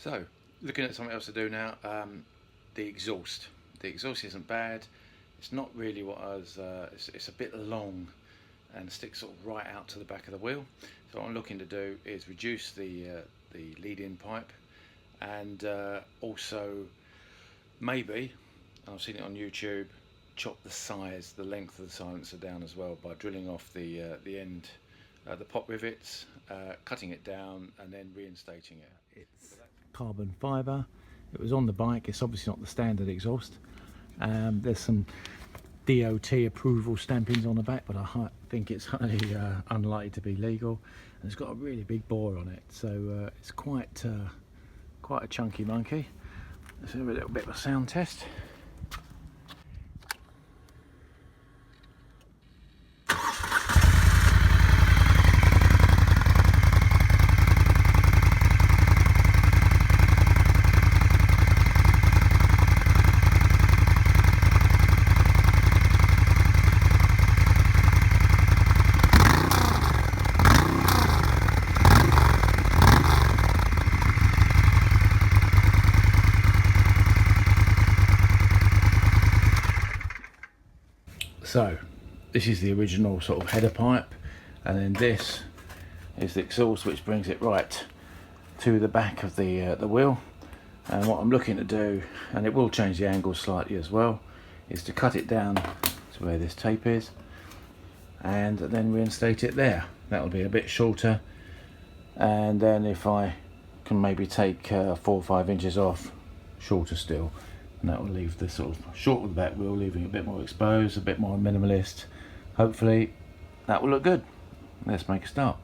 So, looking at something else to do now, the exhaust. The exhaust isn't bad. It's not really what I was, it's a bit long and sticks sort of right out to the back of the wheel. So what I'm looking to do is reduce the lead-in pipe, and also maybe, I've seen it on YouTube, chop the length of the silencer down as well by drilling off the end, the pop rivets, cutting it down and then reinstating it. It's carbon fibre. It was on the bike. It's obviously not the standard exhaust. There's some DOT approval stampings on the back, but I think it's highly unlikely to be legal. And it's got a really big bore on it, so it's quite a chunky monkey. Let's have a little bit of a sound test. So this is the original sort of header pipe, and then this is the exhaust, which brings it right to the back of the wheel. And what I'm looking to do, and it will change the angle slightly as well, is to cut it down to where this tape is and then reinstate it there. That'll be a bit shorter, and then if I can maybe take 4 or 5 inches off, shorter still, and that will leave the sort of short of the back wheel, leaving a bit more exposed, a bit more minimalist. Hopefully that will look good. Let's make a start.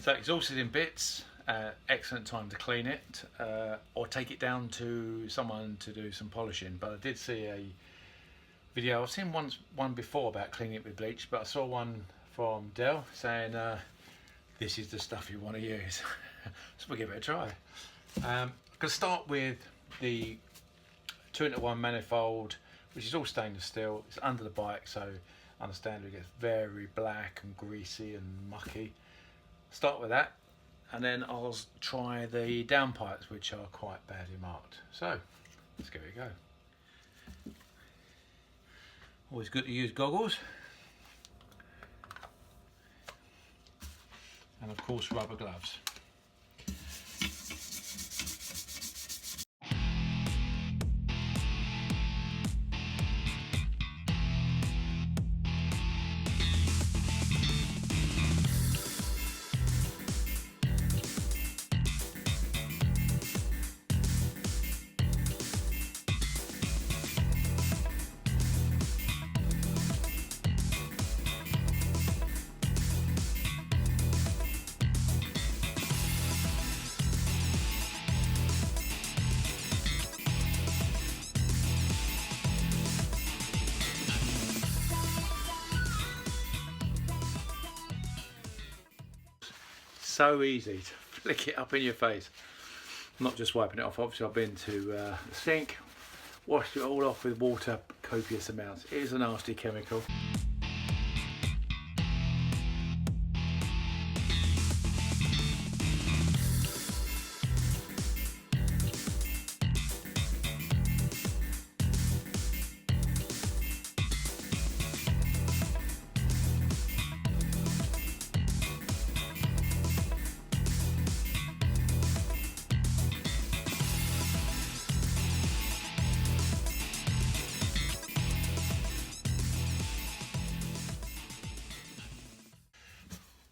So exhausted in bits, excellent time to clean it, or take it down to someone to do some polishing. But I did see video. I've seen one before about cleaning it with bleach, but I saw one from Dell saying this is the stuff you want to use. So we'll give it a try. I'm going to start with the 2-in-1 manifold, which is all stainless steel. It's under the bike, so understandably it gets very black and greasy and mucky. Start with that, and then I'll try the downpipes, which are quite badly marked. So let's give it a go. Always good to use goggles, and of course rubber gloves. So easy to flick it up in your face. I'm not just wiping it off, obviously I've been to the sink, washed it all off with water, copious amounts. It is a nasty chemical.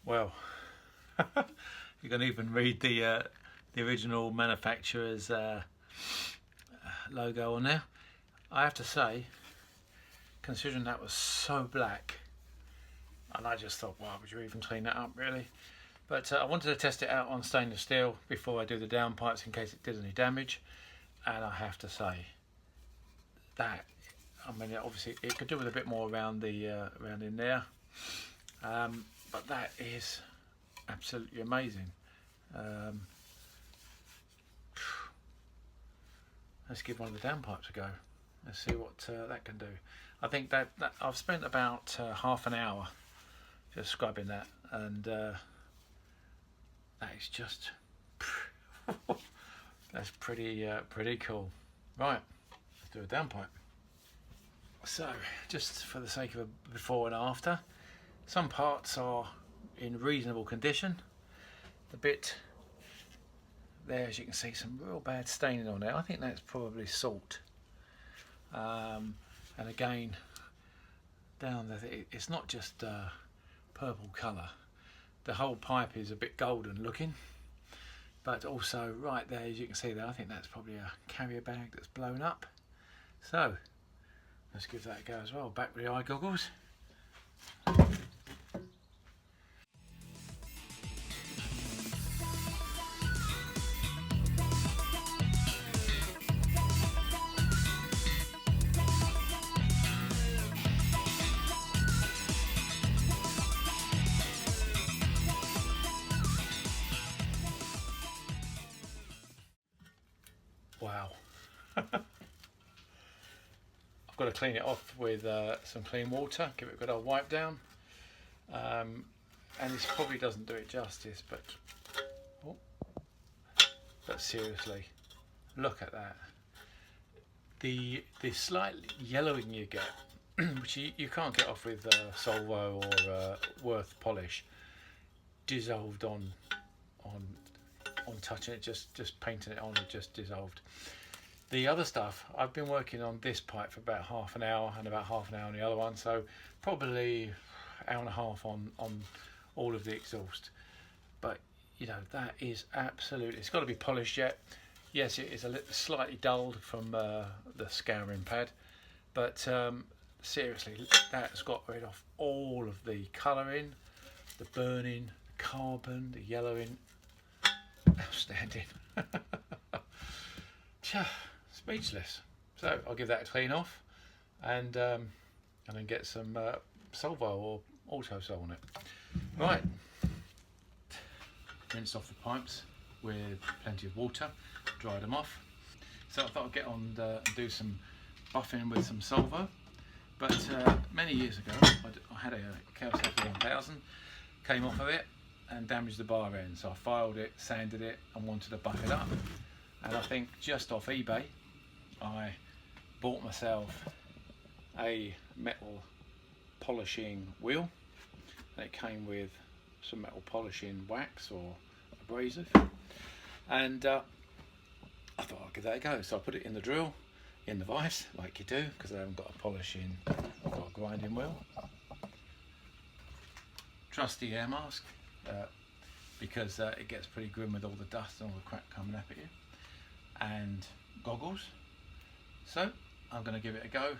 Well, you can even read the original manufacturer's logo on there. I have to say, considering that was so black, and I just thought, why would you even clean that up, really? But I wanted to test it out on stainless steel before I do the downpipes in case it did any damage, and I have to say that, I mean, obviously it could do with a bit more around in there. But that is absolutely amazing. Let's give one of the downpipes a go. Let's see what that can do. I think that I've spent about half an hour just scrubbing that, and that is just that's pretty cool. Right, let's do a downpipe. So, just for the sake of a before and after. Some parts are in reasonable condition. The bit there, as you can see, some real bad staining on there. I think that's probably salt. And again, down there, it's not just purple colour. The whole pipe is a bit golden looking. But also right there, as you can see there, I think that's probably a carrier bag that's blown up. So, let's give that a go as well. Back with the eye goggles. Wow. I've got to clean it off with some clean water, give it a good old wipe down. And this probably doesn't do it justice, but seriously, look at that. The slight yellowing you get, which you can't get off with Solvo or Worth polish, dissolved on touching it, just painting it on, it just dissolved. The other stuff, I've been working on this pipe for about half an hour and about half an hour on the other one, so probably hour and a half on all of the exhaust. But you know, that is absolutely, it's got to be polished yet. Yes, it is a little slightly dulled from the scouring pad, but seriously, that's got rid of all of the colouring, the burning, the carbon, the yellowing. Outstanding. Speechless. So I'll give that a clean off, and then get some Solvo or Auto Sol on it. Right, rinse off the pipes with plenty of water, dry them off. So I thought I'd get on and do some buffing with some Solvo. But many years ago, I had a Kawasaki 1000, came off of it and damaged the bar end. So I filed it, sanded it, and wanted to buff it up. And I think just off eBay, I bought myself a metal polishing wheel. And it came with some metal polishing wax or abrasive. And I thought I'd give that a go. So I put it in the drill, in the vise, like you do, because I haven't got a polishing, I've got a grinding wheel. Trusty air mask, because it gets pretty grim with all the dust and all the crap coming up at you. And goggles. So I'm going to give it a go.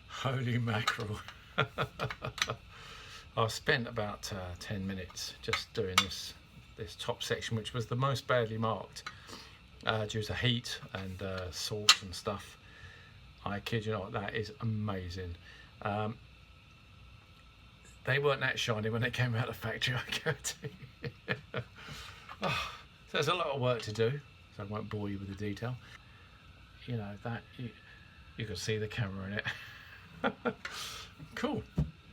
Holy mackerel. I spent about 10 minutes just doing this top section, which was the most badly marked due to heat and salt and stuff. I kid you not, that is amazing. They weren't that shiny when they came out of the factory, I guarantee you. Oh, so there's a lot of work to do, so I won't bore you with the detail. You know, that you can see the camera in it. Cool.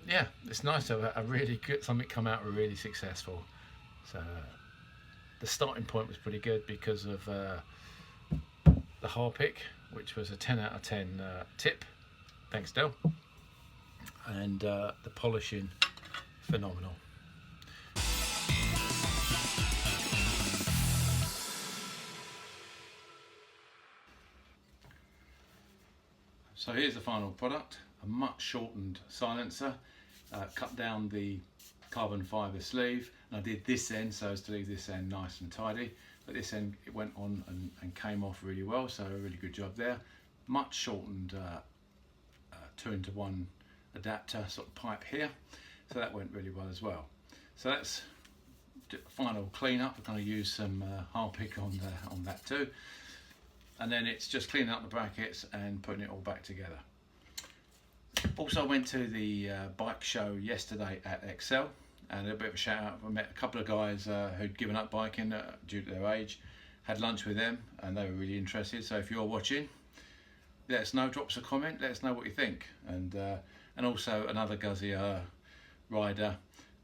Yeah, it's nice to have a really good something come out really successful. So the starting point was pretty good because of the Harpic, which was a 10 out of 10 tip, thanks Del, and the polishing, phenomenal. So here's the final product. A much shortened silencer, cut down the carbon fibre sleeve, and I did this end so as to leave this end nice and tidy, but this end it went on and came off really well, so a really good job there. Much shortened 2-in-1 adapter sort of pipe here, so that went really well as well. So that's final clean up. We're going to use some Harpic on that too, and then it's just cleaning up the brackets and putting it all back together. Also went to the bike show yesterday at Excel, and a bit of a shout out. I met a couple of guys who'd given up biking due to their age, had lunch with them, and they were really interested. So if you're watching, let us know, drop us a comment, let us know what you think. And also another Guzzi rider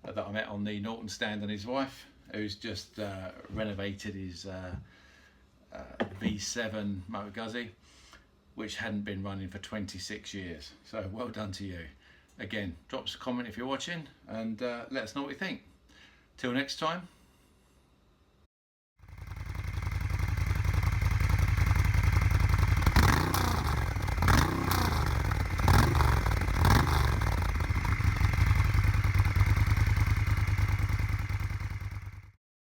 that I met on the Norton stand, and his wife, who's just renovated his V7 Moto Guzzi, which hadn't been running for 26 years. So well done to you. Again, drop us a comment if you're watching, and let us know what you think. Till next time.